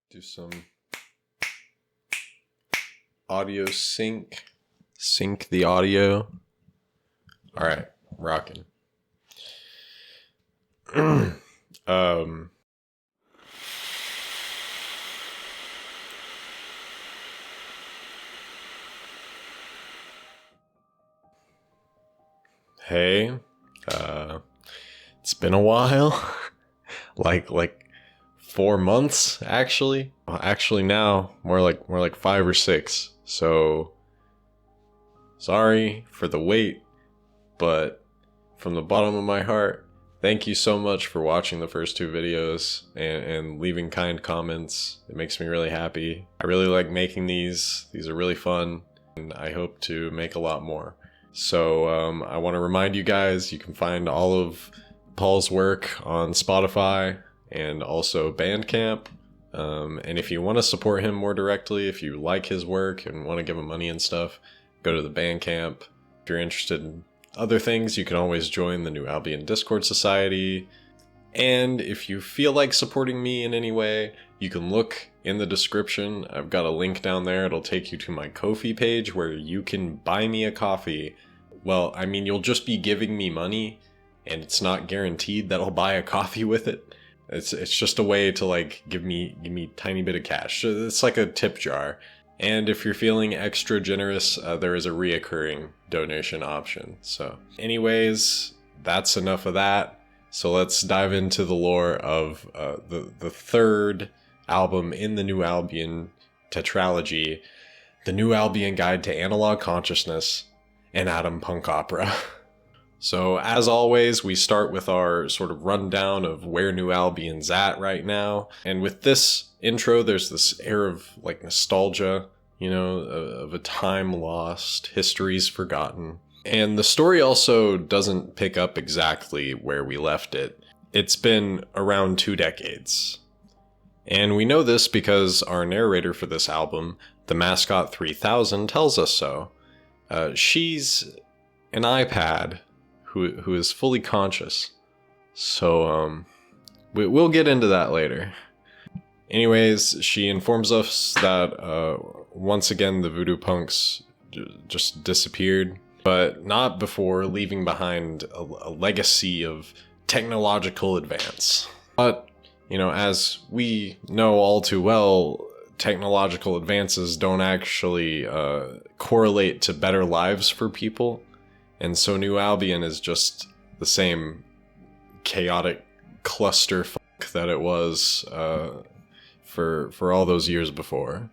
Do some audio sync. Sync the audio. All right, rocking. Hey, it's been a while. like 4 months actually. Actually now more like 5 or 6. So sorry for the wait, but from the bottom of my heart, thank you so much for watching the first 2 videos and leaving kind comments. It makes me really happy. I really like making these. These are really fun, and I hope to make a lot more. So I want to remind you guys, you can find all of Paul's work on Spotify and also Bandcamp. And if you want to support him more directly, if you like his work and want to give him money and stuff, go to the Bandcamp. If you're interested in other things, you can always join the New Albion Discord Society. And if you feel like supporting me in any way, you can look in the description. I've got a link down there. It'll take you to my Ko-fi page where you can buy me a coffee. Well, I mean, you'll just be giving me money, and it's not guaranteed that I'll buy a coffee with it. It's just a way to like give me a tiny bit of cash. It's like a tip jar. And if you're feeling extra generous, there is a reoccurring donation option. So anyways, that's enough of that. So let's dive into the lore of the third album in the New Albion tetralogy, The New Albion Guide to Analog Consciousness, and Atompunk Opera. So as always, we start with our sort of rundown of where New Albion's at right now. And with this intro, there's this air of like nostalgia, you know, of a time lost, histories forgotten. And the story also doesn't pick up exactly where we left it. It's been around 2 decades. And we know this because our narrator for this album, the Mascot 3000, tells us so. She's an iPad who is fully conscious. So we'll get into that later. Anyways, she informs us that once again the voodoo punks just disappeared, but not before leaving behind a legacy of technological advance. But, you know, as we know all too well, technological advances don't actually correlate to better lives for people. And so New Albion is just the same chaotic clusterfuck that it was for all those years before.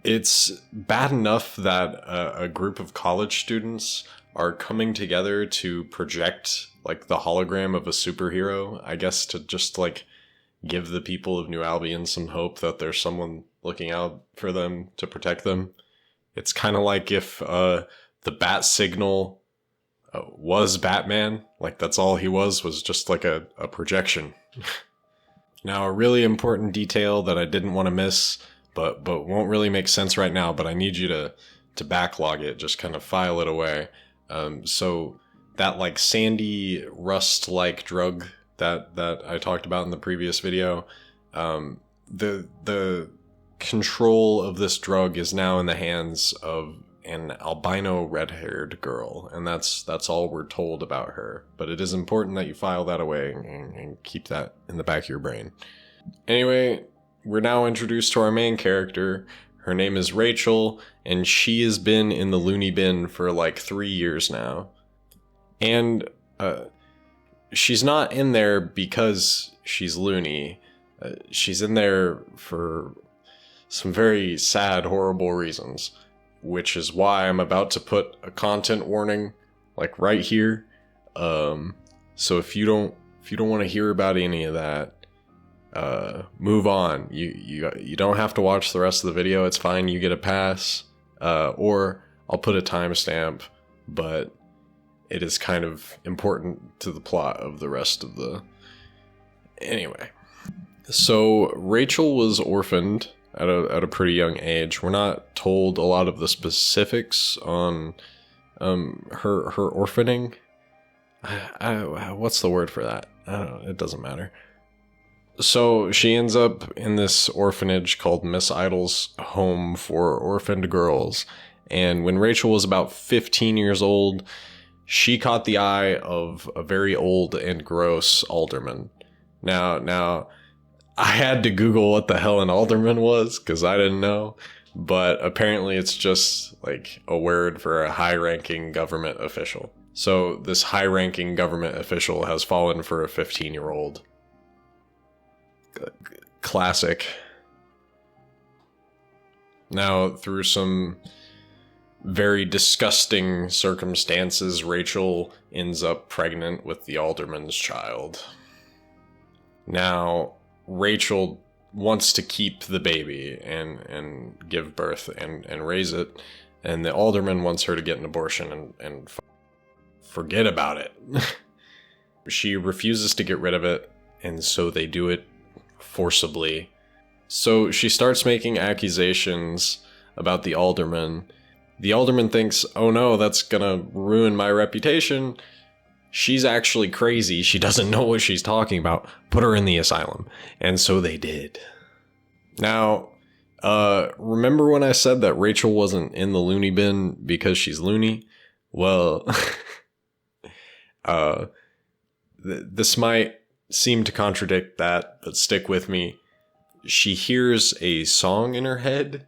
It's bad enough that a group of college students are coming together to project like the hologram of a superhero, I guess, to just like give the people of New Albion some hope that there's someone looking out for them to protect them. It's kind of like if the bat signal was Batman, like that's all he was just like a projection. Now, a really important detail that I didn't want to miss, but won't really make sense right now, but I need you to backlog it, just kind of file it away. So that like sandy rust-like drug that I talked about in the previous video, the control of this drug is now in the hands of an albino red-haired girl, and that's all we're told about her. But it is important that you file that away and keep that in the back of your brain. Anyway, we're now introduced to our main character. Her name is Rachel, and she has been in the loony bin for like 3 years now. And she's not in there because she's loony. She's in there for some very sad, horrible reasons, which is why I'm about to put a content warning like right here. So if you don't want to hear about any of that, move on. You don't have to watch the rest of the video. It's fine. You get a pass. Or I'll put a timestamp, but it is kind of important to the plot of the rest of the... Anyway. So Rachel was orphaned at a pretty young age. We're not told a lot of the specifics on her orphaning. What's the word for that? I don't know. It doesn't matter. So she ends up in this orphanage called Miss Idle's Home for Orphaned Girls. And when Rachel was about 15 years old, she caught the eye of a very old and gross alderman. Now, I had to Google what the hell an alderman was, because I didn't know. But apparently it's just like a word for a high-ranking government official. So this high-ranking government official has fallen for a 15-year-old. Classic. Now, through some very disgusting circumstances, Rachel ends up pregnant with the alderman's child. Now, Rachel wants to keep the baby and give birth and raise it, and the alderman wants her to get an abortion and forget about it. She refuses to get rid of it, and so they do it forcibly. So she starts making accusations about the alderman. The alderman thinks, oh no, that's gonna ruin my reputation. She's actually crazy. She doesn't know what she's talking about. Put her in the asylum. And so they did. Now, remember when I said that Rachel wasn't in the loony bin because she's loony? Well, this might seem to contradict that, but stick with me. She hears a song in her head.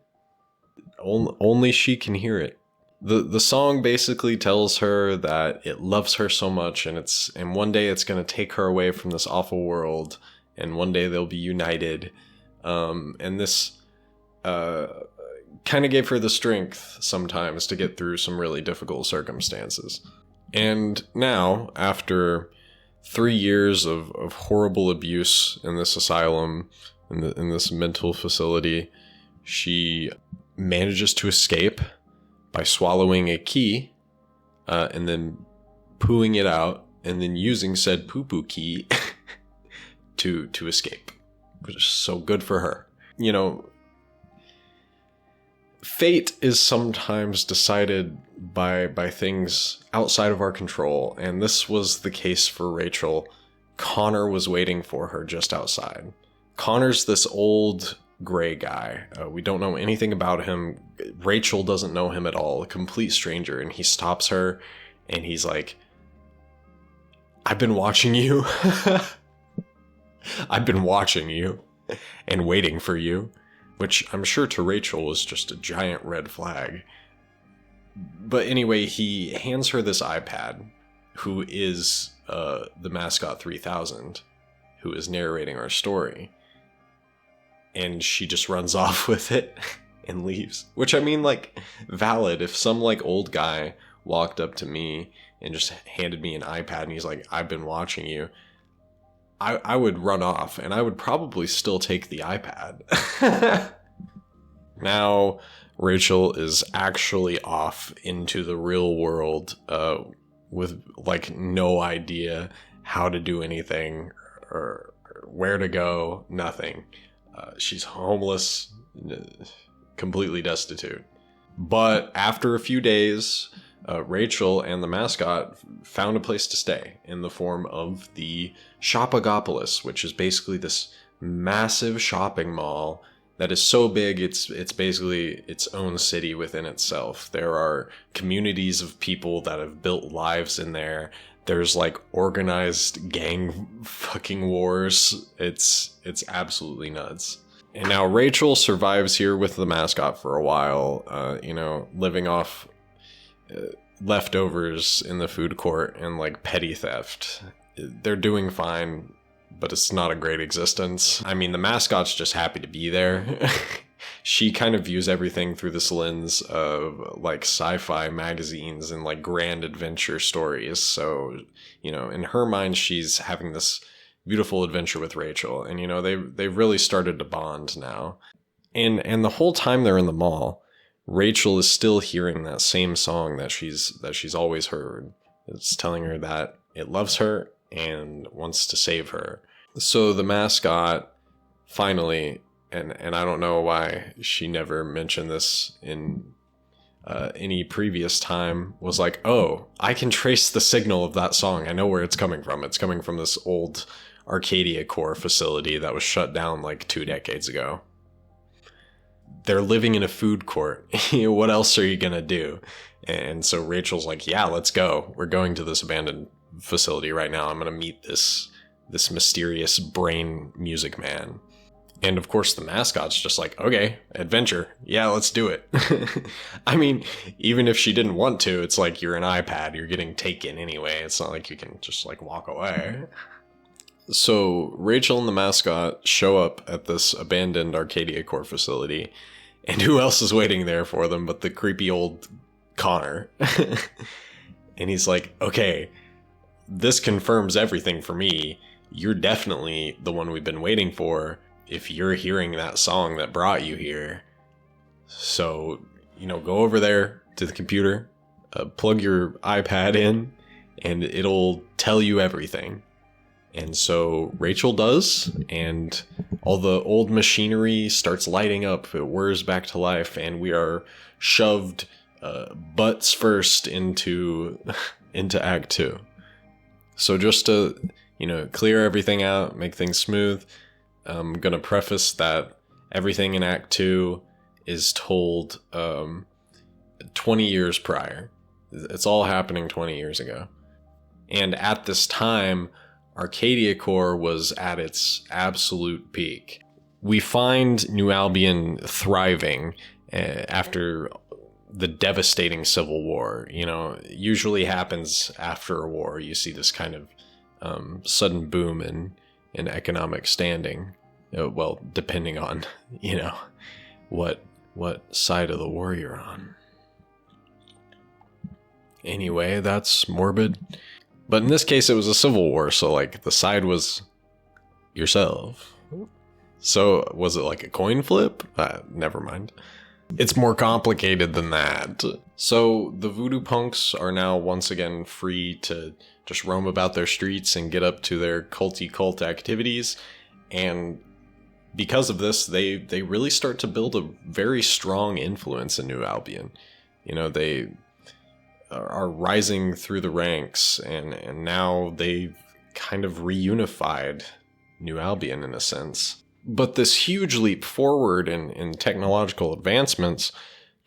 Only she can hear it. The song basically tells her that it loves her so much, and one day it's going to take her away from this awful world, and one day they'll be united. And this kind of gave her the strength sometimes to get through some really difficult circumstances. And now, after 3 years of horrible abuse in this asylum, in this mental facility, she manages to escape by swallowing a key, and then pooing it out, and then using said poo-poo key to escape. Which is so good for her. You know, fate is sometimes decided by things outside of our control, and this was the case for Rachel. Connor was waiting for her just outside. Connor's this old gray guy. We don't know anything about him. Rachel doesn't know him at all, a complete stranger, and he stops her and he's like, I've been watching you. I've been watching you and waiting for you, which I'm sure to Rachel was just a giant red flag. But anyway, he hands her this iPad, who is the Mascot 3000, who is narrating our story. And she just runs off with it and leaves. Which, I mean, like, valid. If some, like, old guy walked up to me and just handed me an iPad and he's like, I've been watching you, I would run off, and I would probably still take the iPad. Now, Rachel is actually off into the real world with, like, no idea how to do anything or where to go, nothing. She's homeless, completely destitute. But after a few days, Rachel and the mascot found a place to stay in the form of the Shopagopolis, which is basically this massive shopping mall that is so big it's basically its own city within itself. There are communities of people that have built lives in there. There's like organized gang fucking wars. It's absolutely nuts. And now Rachel survives here with the mascot for a while, living off leftovers in the food court and like petty theft. They're doing fine, but it's not a great existence. I mean, the mascot's just happy to be there. She kind of views everything through this lens of like sci-fi magazines and like grand adventure stories. So, in her mind, she's having this beautiful adventure with Rachel, and they've really started to bond now. And the whole time they're in the mall, Rachel is still hearing that same song that she's always heard. It's telling her that it loves her and wants to save her. So the mascot finally, and I don't know why she never mentioned this in any previous time, was like, oh, I can trace the signal of that song. I know where it's coming from. It's coming from this old Arcadia Core facility that was shut down like 2 decades ago. They're living in a food court. What else are you gonna do? And so Rachel's like, yeah, let's go. We're going to this abandoned facility right now. I'm gonna meet this mysterious brain music man. And of course the mascot's just like, okay, adventure. Yeah, let's do it. I mean, even if she didn't want to, it's like you're an iPad. You're getting taken anyway. It's not like you can just like walk away. So Rachel and the mascot show up at this abandoned Arcadia Core facility. And who else is waiting there for them but the creepy old Connor? And he's like, okay, this confirms everything for me. You're definitely the one we've been waiting for if you're hearing that song that brought you here. So, go over there to the computer, plug your iPad in, and it'll tell you everything. And so Rachel does, and all the old machinery starts lighting up. It whirs back to life, and we are shoved butts first into Act 2. So just to, clear everything out, make things smooth, I'm going to preface that everything in Act 2 is told 20 years prior. It's all happening 20 years ago. And at this time, Arcadia Core was at its absolute peak. We find New Albion thriving after the devastating civil war. Usually happens after a war. You see this kind of sudden boom in economic standing. Well, depending on, what side of the war you're on. Anyway, that's morbid. But in this case, it was a civil war, so, like, the side was yourself. So, was it like a coin flip? Never mind. It's more complicated than that. So, the voodoo punks are now once again free to just roam about their streets and get up to their culty cult activities. And because of this, they really start to build a very strong influence in New Albion. They are rising through the ranks, and now they've kind of reunified New Albion in a sense. But this huge leap forward in technological advancements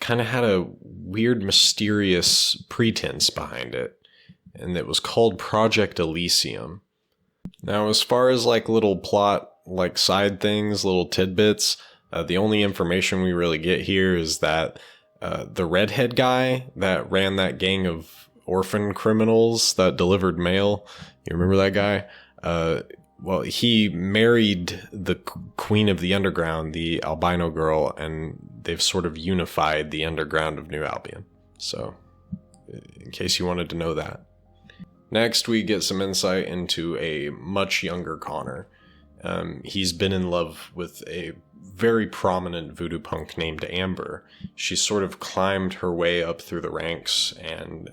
kind of had a weird, mysterious pretense behind it, and it was called Project Elysium. Now, as far as like little plot, like side things, little tidbits, the only information we really get here is that the redhead guy that ran that gang of orphan criminals that delivered mail, you remember that guy? Well, he married the queen of the underground, the albino girl, and they've sort of unified the underground of New Albion. So, in case you wanted to know that. Next, we get some insight into a much younger Connor. He's been in love with a very prominent voodoo punk named Amber. She sort of climbed her way up through the ranks and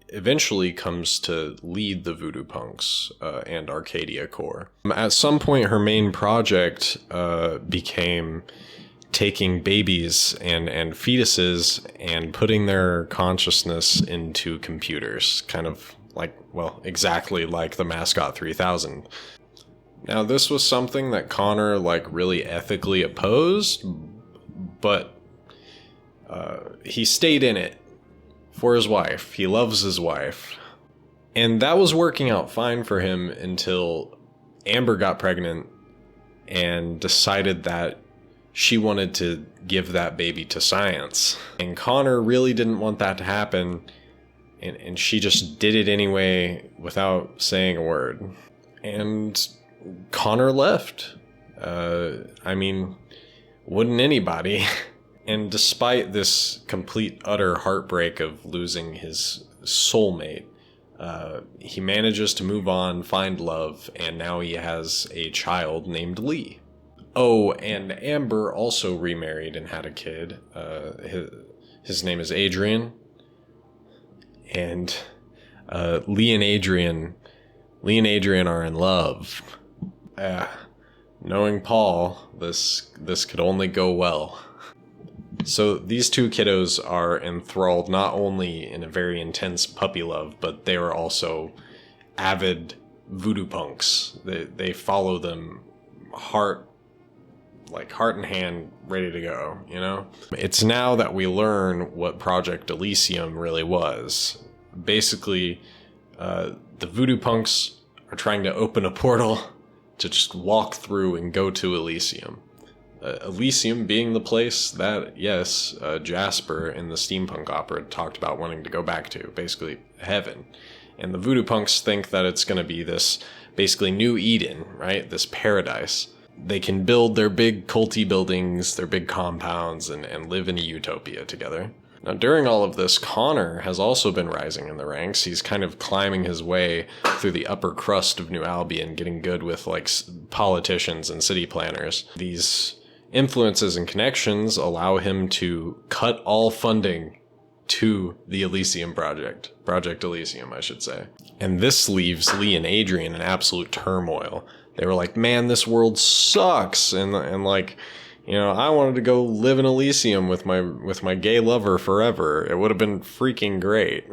eventually comes to lead the voodoo punks and Arcadia Core. At some point, her main project became taking babies and fetuses and putting their consciousness into computers, kind of like, well, exactly like the Mascot 3000. Now, this was something that Connor, really ethically opposed, but he stayed in it for his wife. He loves his wife. And that was working out fine for him until Amber got pregnant and decided that she wanted to give that baby to science. And Connor really didn't want that to happen, and she just did it anyway without saying a word. And Connor left. Wouldn't anybody? And despite this complete, utter heartbreak of losing his soulmate, he manages to move on, find love, and now he has a child named Lee. Oh, and Amber also remarried and had a kid. His name is Adrian. And Lee and Adrian are in love. Knowing Paul, this could only go well. So these two kiddos are enthralled not only in a very intense puppy love, but they are also avid voodoo punks. They follow them heart in hand, ready to go, you know? It's now that we learn what Project Elysium really was. Basically, the voodoo punks are trying to open a portal to just walk through and go to Elysium. Elysium being the place that, yes, Jasper in the steampunk opera talked about wanting to go back to, basically heaven. And the voodoo punks think that it's going to be this basically new Eden, right? This paradise. They can build their big culty buildings, their big compounds, and live in a utopia together. Now, during all of this, Connor has also been rising in the ranks. He's kind of climbing his way through the upper crust of New Albion, getting good with, like, politicians and city planners. These influences and connections allow him to cut all funding to the Elysium Project. Project Elysium, I should say. And this leaves Lee and Adrian in absolute turmoil. They were like, man, this world sucks. And like, you know, I wanted to go live in Elysium with my gay lover forever. It would have been freaking great.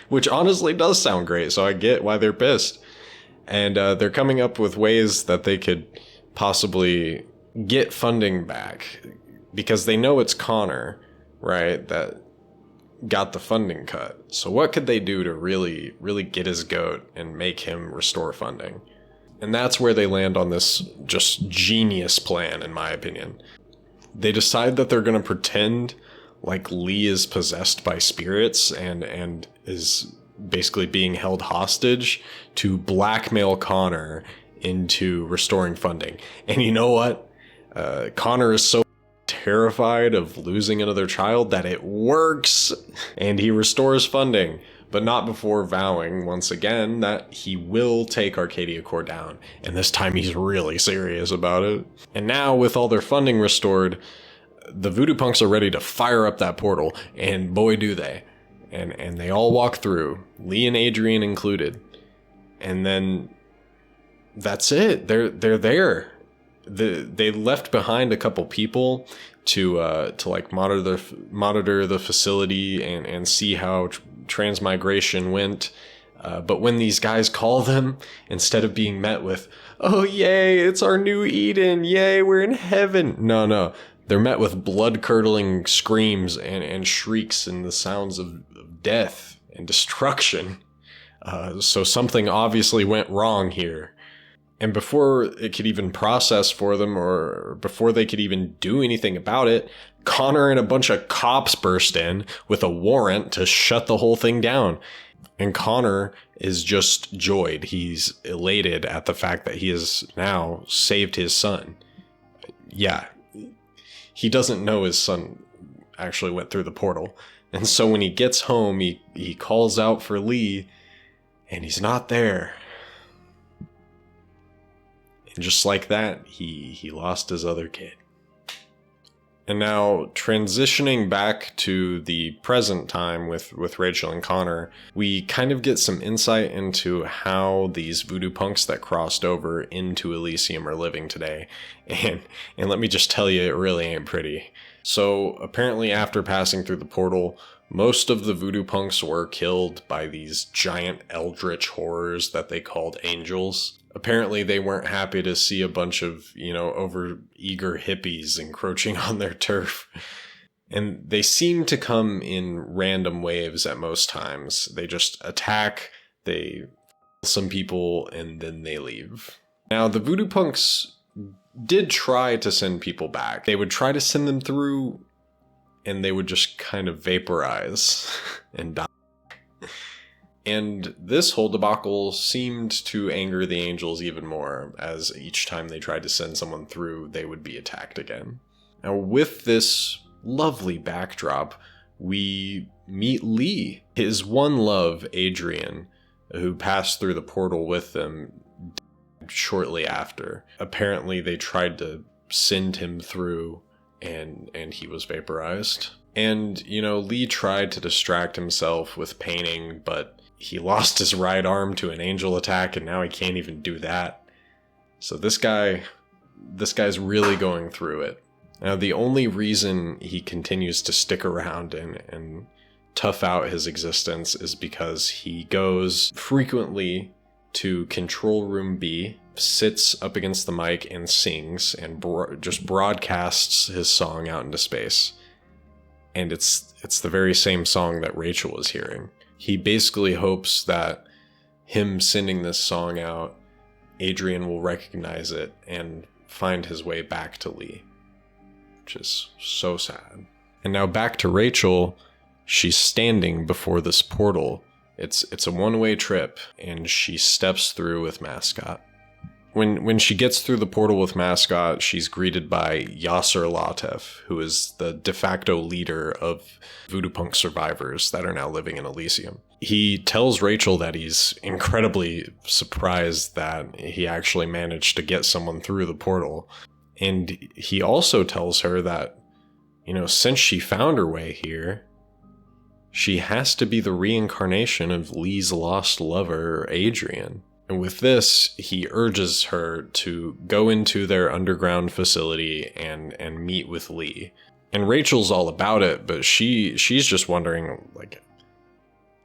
Which honestly does sound great, so I get why they're pissed. And they're coming up with ways that they could possibly get funding back. Because they know it's Connor, right, that got the funding cut. So what could they do to really, really get his goat and make him restore funding? And that's where they land on this just genius plan, in my opinion. They decide that they're going to pretend like Lee is possessed by spirits and is basically being held hostage to blackmail Connor into restoring funding. And you know what? Connor is so terrified of losing another child that it works, and he restores funding. But not before vowing, once again, that he will take Arcadia Core down. And this time he's really serious about it. And now, with all their funding restored, the voodoo punks are ready to fire up that portal. And boy, do they. And they all walk through, Lee and Adrian included. And then that's it. They're there. They left behind a couple people to like monitor the facility and see how transmigration went. But when these guys call them, instead of being met with, oh yay, it's our new Eden, yay, we're in heaven. No. They're met with blood-curdling screams and shrieks and the sounds of death and destruction. So something obviously went wrong here. And before it could even process for them, or before they could even do anything about it, Connor and a bunch of cops burst in with a warrant to shut the whole thing down. And Connor is just joyed. He's elated at the fact that he has now saved his son. Yeah, he doesn't know his son actually went through the portal. And so when he gets home, he calls out for Lee, and he's not there. And just like that, he lost his other kid. And now, transitioning back to the present time with Rachel and Connor, we kind of get some insight into how these voodoo punks that crossed over into Elysium are living today. And let me just tell you, it really ain't pretty. So, apparently after passing through the portal, most of the voodoo punks were killed by these giant eldritch horrors that they called angels. Apparently they weren't happy to see a bunch of, over-eager hippies encroaching on their turf. And they seem to come in random waves at most times. They just attack, they kill some people, and then they leave. Now, the voodoo punks did try to send people back. They would try to send them through, and they would just kind of vaporize and die. And this whole debacle seemed to anger the angels even more, as each time they tried to send someone through, they would be attacked again. Now, with this lovely backdrop, we meet Lee. His one love, Adrian, who passed through the portal with them, died shortly after. Apparently, they tried to send him through, and he was vaporized. And, Lee tried to distract himself with painting, but he lost his right arm to an angel attack, and now he can't even do that. So this guy's really going through it. Now, the only reason he continues to stick around and tough out his existence is because he goes frequently to Control Room B, sits up against the mic and sings and just broadcasts his song out into space. And it's the very same song that Rachel was hearing. He basically hopes that him sending this song out, Adrian will recognize it and find his way back to Lee, which is so sad. And now back to Rachel. She's standing before this portal. It's a one-way trip, and she steps through with Mascot. When she gets through the portal with Mascot, she's greeted by Yasser Lateef, who is the de facto leader of voodoo punk survivors that are now living in Elysium. He tells Rachel that he's incredibly surprised that he actually managed to get someone through the portal. And he also tells her that, since she found her way here, she has to be the reincarnation of Lee's lost lover, Adrian. And with this, he urges her to go into their underground facility and meet with Lee. And Rachel's all about it, but she's just wondering,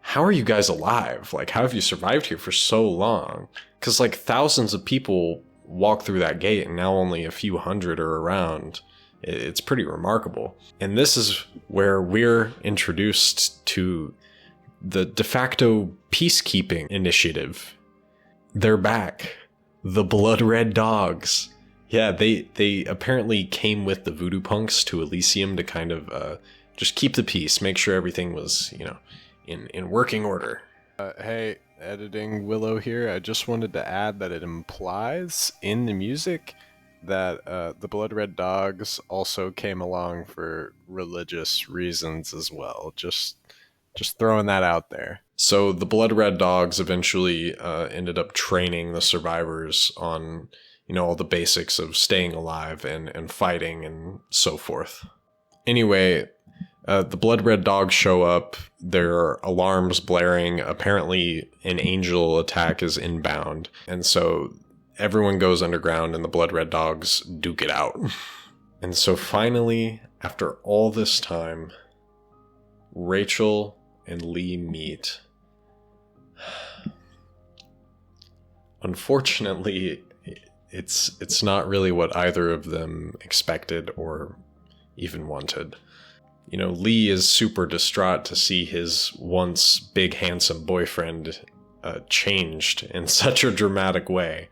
how are you guys alive? How have you survived here for so long? Because, thousands of people walk through that gate, and now only a few hundred are around. It's pretty remarkable. And this is where we're introduced to the de facto peacekeeping initiative. They're back. The Blood Red Dogs. Yeah, they apparently came with the voodoo punks to Elysium to kind of just keep the peace, make sure everything was, in working order. Hey, editing Willow here. I just wanted to add that it implies in the music that the Blood Red Dogs also came along for religious reasons as well. Just throwing that out there. So the Blood Red Dogs eventually ended up training the survivors on, all the basics of staying alive and fighting and so forth. Anyway, the Blood Red Dogs show up. There are alarms blaring. Apparently an angel attack is inbound. And so everyone goes underground and the Blood Red Dogs duke it out. And so finally, after all this time, Rachel and Lee meet. Unfortunately, it's not really what either of them expected or even wanted. Lee is super distraught to see his once big handsome boyfriend changed in such a dramatic way.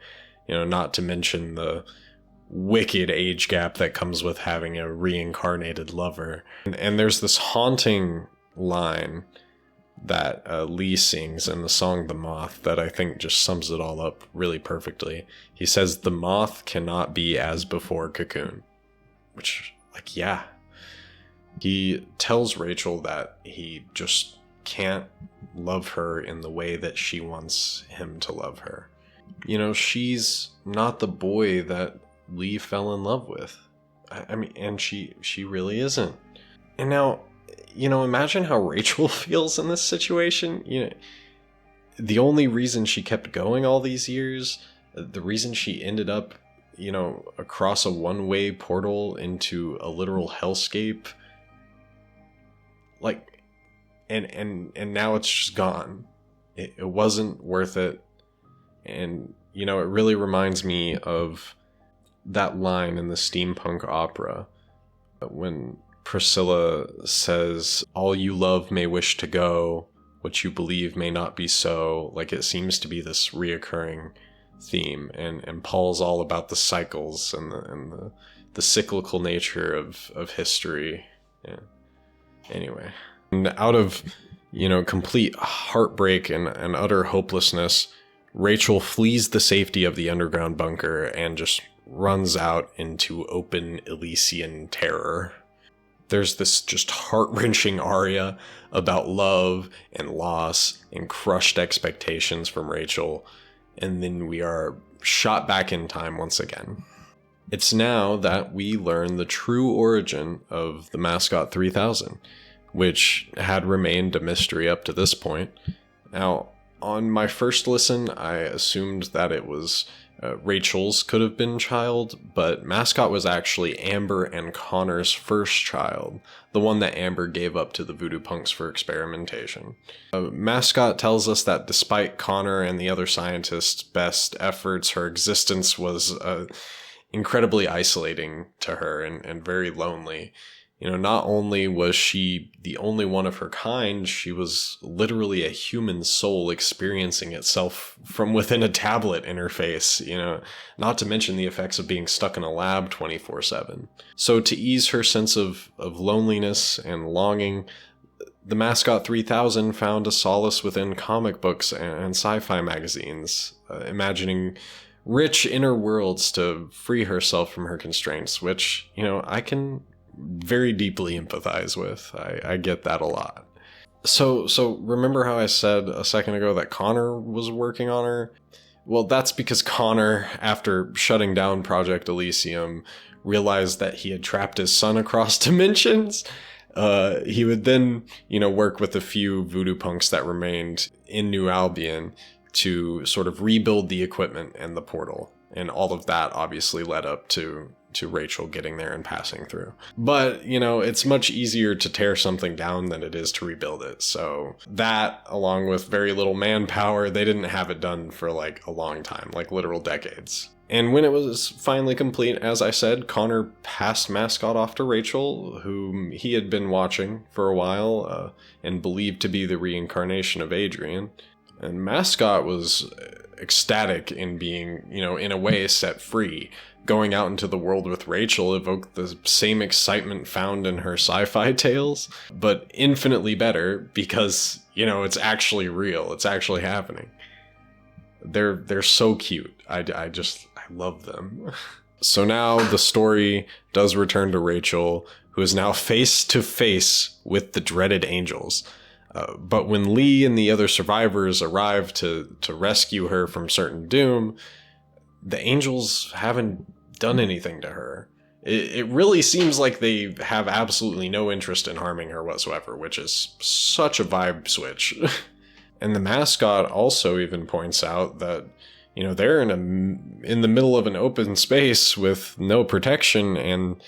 Not to mention the wicked age gap that comes with having a reincarnated lover. And there's this haunting line that Lee sings in the song The Moth that I think just sums it all up really perfectly. He says, "The moth cannot be as before cocoon." Which, yeah. He tells Rachel that he just can't love her in the way that she wants him to love her. She's not the boy that Lee fell in love with. And she really isn't. And now, imagine how Rachel feels in this situation. The only reason she kept going all these years, the reason she ended up, across a one-way portal into a literal hellscape, and now it's just gone. It wasn't worth it. And, it really reminds me of that line in the steampunk opera when Priscilla says, "All you love may wish to go, what you believe may not be so." It seems to be this reoccurring theme, and Paul's all about the cycles and the cyclical nature of history. Yeah. Anyway, and out of complete heartbreak and utter hopelessness, Rachel flees the safety of the underground bunker and just runs out into open Elysian terror. There's this just heart-wrenching aria about love and loss and crushed expectations from Rachel, and then we are shot back in time once again. It's now that we learn the true origin of the Mascot 3000, which had remained a mystery up to this point. Now, on my first listen, I assumed that it was Rachel's could have been child, but Mascot was actually Amber and Connor's first child, the one that Amber gave up to the voodoo punks for experimentation. Mascot tells us that despite Connor and the other scientists' best efforts, her existence was incredibly isolating to her and very lonely. You know, not only was she the only one of her kind, she was literally a human soul experiencing itself from within a tablet interface, you know, not to mention the effects of being stuck in a lab 24/7. So to ease her sense of loneliness and longing, the Mascot 3000 found a solace within comic books and sci-fi magazines, imagining rich inner worlds to free herself from her constraints, which, you know, I can very deeply empathize with. I get that a lot. So remember how I said a second ago that Connor was working on her? Well, that's because Connor, after shutting down Project Elysium, realized that he had trapped his son across dimensions. He would then, you know, work with a few voodoo punks that remained in New Albion to sort of rebuild the equipment and the portal. And all of that obviously led up to Rachel getting there and passing through. But, you know, it's much easier to tear something down than it is to rebuild it. So that, along with very little manpower, they didn't have it done for like a long time, like literal decades. And when it was finally complete, as I said, Connor passed Mascot off to Rachel, whom he had been watching for a while and believed to be the reincarnation of Adrian. And Mascot was ecstatic in being, you know, in a way set free. Going out into the world with Rachel evoked the same excitement found in her sci-fi tales, but infinitely better because, you know, it's actually real. It's actually happening. They're so cute. I love them. So now the story does return to Rachel, who is now face to face with the dreaded angels. But when Lee and the other survivors arrive to rescue her from certain doom, the angels haven't done anything to her. It really seems like they have absolutely no interest in harming her whatsoever, which is such a vibe switch. And the Mascot also even points out that, you know, they're in the middle of an open space with no protection, and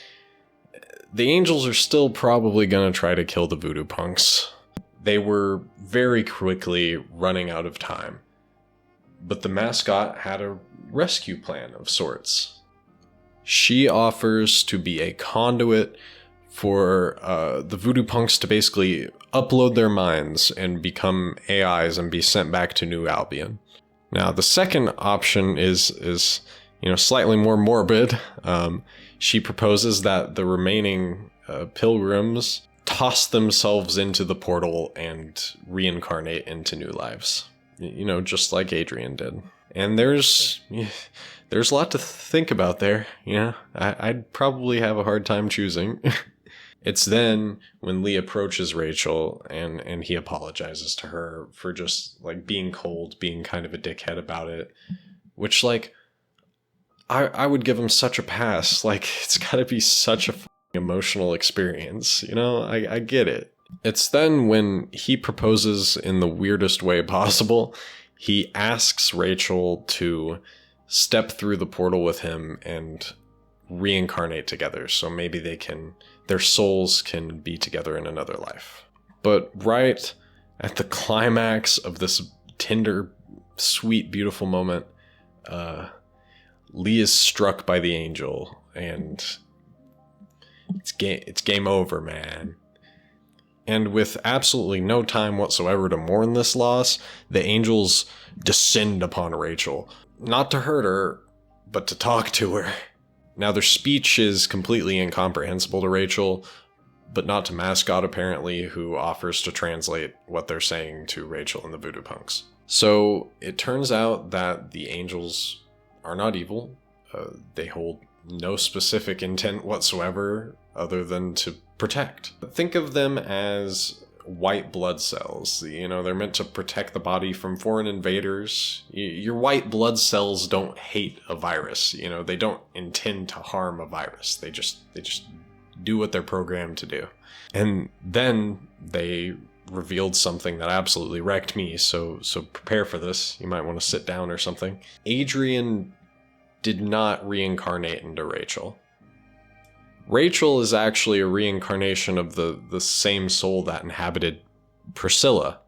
the angels are still probably gonna try to kill the voodoo punks. They were very quickly running out of time. But the Mascot had a rescue plan of sorts. She offers to be a conduit for the voodoo punks to basically upload their minds and become AIs and be sent back to New Albion. Now, the second option is you know, slightly more morbid. She proposes that the remaining pilgrims toss themselves into the portal and reincarnate into new lives. You know, just like Adrian did. And there's a lot to think about there. You know, I'd probably have a hard time choosing. It's then when Lee approaches Rachel and he apologizes to her for just like being cold, being kind of a dickhead about it, which like I would give him such a pass. Like, it's gotta be such a emotional experience, you know? I get it. It's then when he proposes in the weirdest way possible. He asks Rachel to step through the portal with him and reincarnate together, so maybe their souls can be together in another life. But right at the climax of this tender, sweet, beautiful moment, Lee is struck by the angel, and it's game over, man. And with absolutely no time whatsoever to mourn this loss, the angels descend upon Rachel. Not to hurt her, but to talk to her. Now, their speech is completely incomprehensible to Rachel, but not to Mascot, apparently, who offers to translate what they're saying to Rachel and the voodoo punks. So, it turns out that the angels are not evil. They hold no specific intent whatsoever other than to protect. Think of them as white blood cells. You know, they're meant to protect the body from foreign invaders. Your white blood cells don't hate a virus. You know, they don't intend to harm a virus. They just do what they're programmed to do. And then they revealed something that absolutely wrecked me. So prepare for this. You might want to sit down or something. Adrian did not reincarnate into Rachel. Rachel is actually a reincarnation of the same soul that inhabited Priscilla.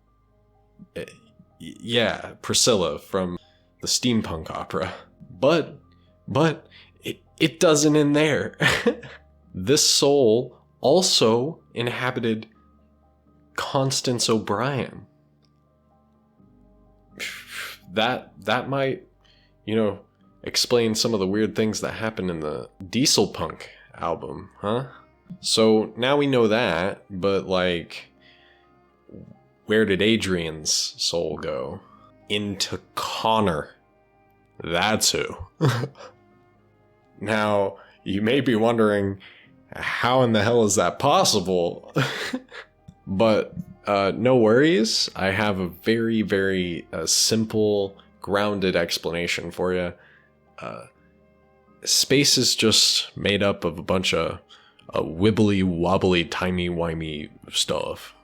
Yeah, Priscilla from the steampunk opera. But it doesn't end there. This soul also inhabited Constance O'Brien. That might, explain some of the weird things that happened in the Dieselpunk album, huh? So now we know that, but where did Adrian's soul go? Into Connor. That's who. Now, you may be wondering, how in the hell is that possible? But no worries. I have a very, very simple, grounded explanation for you. Space is just made up of a bunch of wibbly wobbly timey-wimey stuff.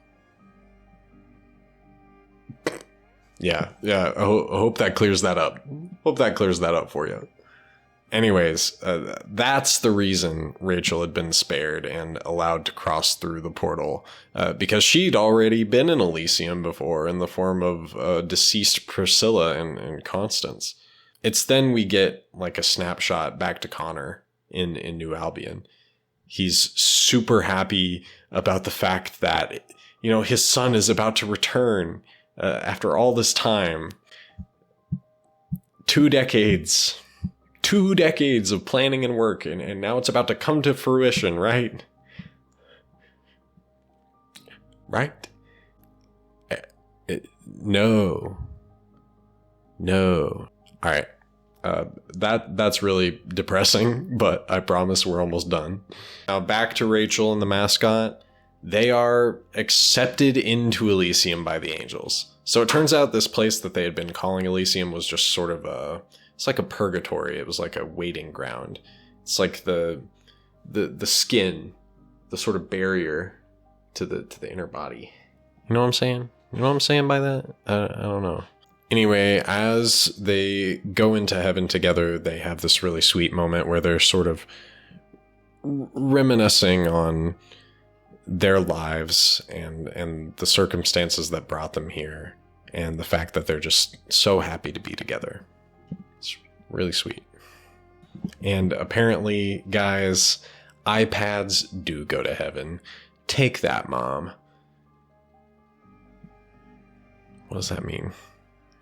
Yeah, I hope that clears that up. Hope that clears that up for you. Anyways, that's the reason Rachel had been spared and allowed to cross through the portal, because she'd already been in Elysium before in the form of deceased Priscilla and Constance. It's then we get a snapshot back to Connor in New Albion. He's super happy about the fact that, his son is about to return after all this time. 2 decades of planning and work, and now it's about to come to fruition, right? Right? No. All right. That's really depressing, but I promise we're almost done. Now back to Rachel and the mascot. They are accepted into Elysium by the angels. So it turns out this place that they had been calling Elysium was just sort of it's like a purgatory. It was like a waiting ground. It's like the skin, the sort of barrier to the inner body. You know what I'm saying? You know what I'm saying by that? I don't know. Anyway, as they go into heaven together, they have this really sweet moment where they're sort of reminiscing on their lives and the circumstances that brought them here, and the fact that they're just so happy to be together. It's really sweet. And apparently, guys, iPads do go to heaven. Take that, Mom. What does that mean?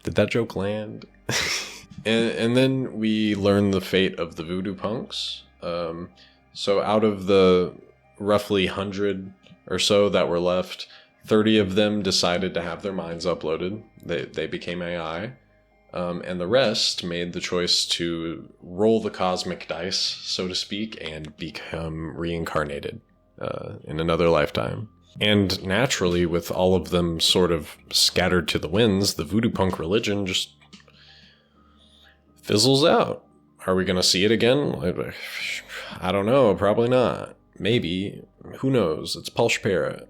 Did that joke land? and then we learn the fate of the voodoo punks. So out of the roughly 100 or so that were left, 30 of them decided to have their minds uploaded. They became AI. And the rest made the choice to roll the cosmic dice, so to speak, and become reincarnated in another lifetime. And naturally, with all of them sort of scattered to the winds, the voodoo punk religion just fizzles out. Are we going to see it again? I don't know. Probably not. Maybe. Who knows? It's Paul Shapera.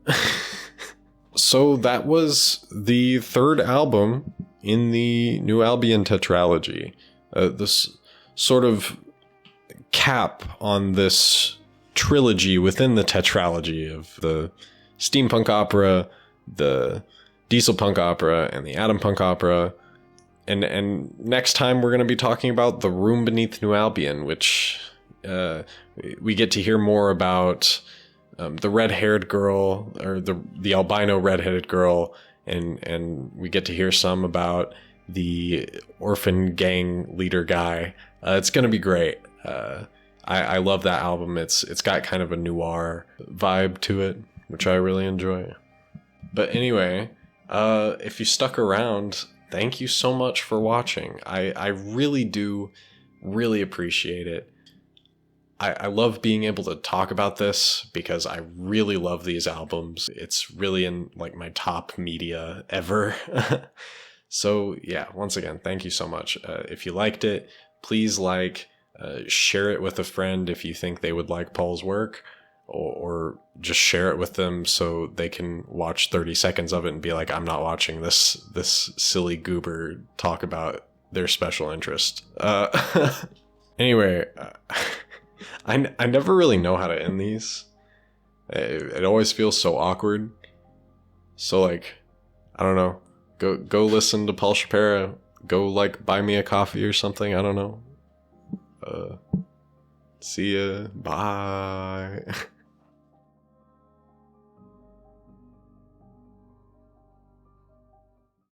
So that was the 3rd album in the New Albion tetralogy. This sort of cap on this trilogy within the tetralogy of the steampunk opera, the dieselpunk opera, and the atompunk opera. And next time we're going to be talking about The Room Beneath New Albion, which we get to hear more about the red-haired girl, or the albino red-headed girl, and we get to hear some about the orphan gang leader guy. It's going to be great. I love that album. It's got kind of a noir vibe to it, which I really enjoy. But anyway, if you stuck around, thank you so much for watching. I really do really appreciate it. I love being able to talk about this because I really love these albums. It's really in my top media ever. So yeah, once again, thank you so much. If you liked it, please share it with a friend if you think they would like Paul's work, or just share it with them so they can watch 30 seconds of it and be like, I'm not watching this silly goober talk about their special interest. Anyway, I never really know how to end these. It always feels so awkward. So like, I don't know. Go listen to Paul Shapera. Go like buy me a coffee or something. I don't know. See ya. Bye.